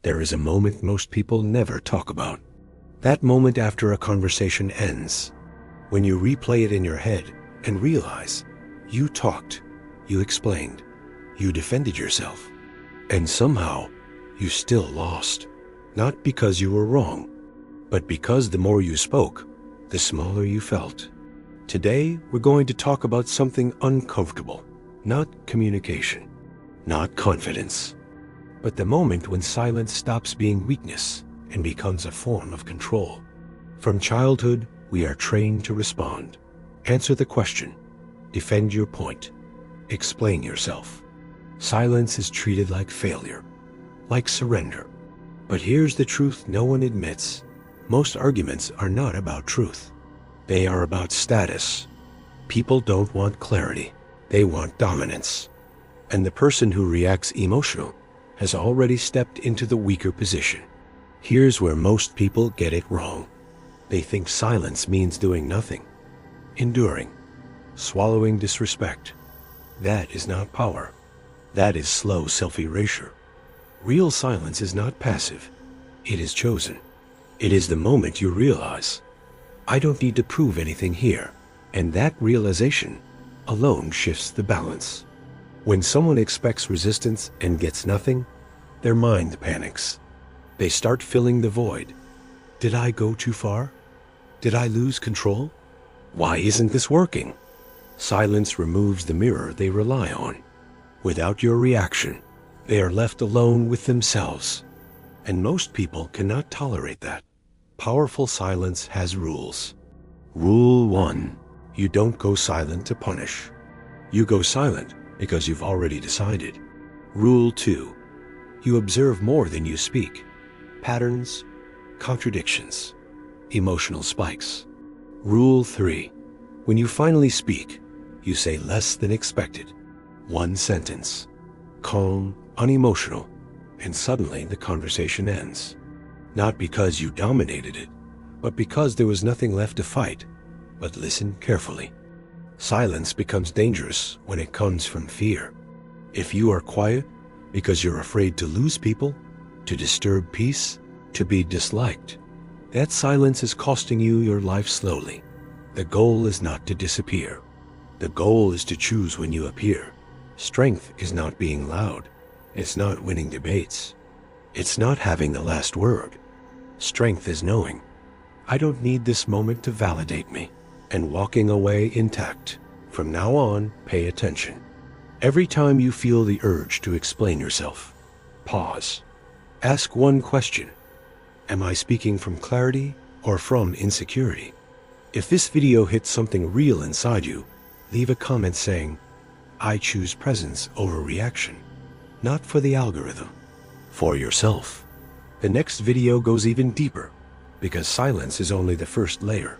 there is a moment most people never talk about. That moment after a conversation ends, when you replay it in your head and realize you talked, you explained, you defended yourself, and somehow you still lost. Not because you were wrong, but because the more you spoke, the smaller you felt. Today, we're going to talk about something uncomfortable, not communication, not confidence, but the moment when silence stops being weakness and becomes a form of control. From childhood, we are trained to respond, answer the question, defend your point, explain yourself. Silence is treated like failure, like surrender. But here's the truth no one admits. Most arguments are not about truth. They are about status. People don't want clarity. They want dominance. And the person who reacts emotional has already stepped into the weaker position. Here's where most people get it wrong. They think silence means doing nothing, enduring, swallowing disrespect. That is not power. That is slow self-erasure. Real silence is not passive. It is chosen. It is the moment you realize, I don't need to prove anything here. And that realization alone shifts the balance. When someone expects resistance and gets nothing, their mind panics. They start filling the void. Did I go too far? Did I lose control? Why isn't this working? Silence removes the mirror they rely on. Without your reaction, they are left alone with themselves. And most people cannot tolerate that. Powerful silence has rules. Rule 1. You don't go silent to punish. You go silent because you've already decided. Rule 2. You observe more than you speak. Patterns, contradictions, emotional spikes. Rule 3. When you finally speak, you say less than expected. One sentence. Calm, unemotional, and suddenly the conversation ends. Not because you dominated it, but because there was nothing left to fight. But listen carefully. Silence becomes dangerous when it comes from fear. If you are quiet because you're afraid to lose people, to disturb peace, to be disliked, that silence is costing you your life slowly. The goal is not to disappear. The goal is to choose when you appear. Strength is not being loud. It's not winning debates. It's not having the last word. Strength is knowing, I don't need this moment to validate me, and walking away intact. From now on, pay attention. Every time you feel the urge to explain yourself, pause. Ask one question. Am I speaking from clarity or from insecurity? If this video hits something real inside you, leave a comment saying, I choose presence over reaction. Not for the algorithm, for yourself. The next video goes even deeper, because silence is only the first layer.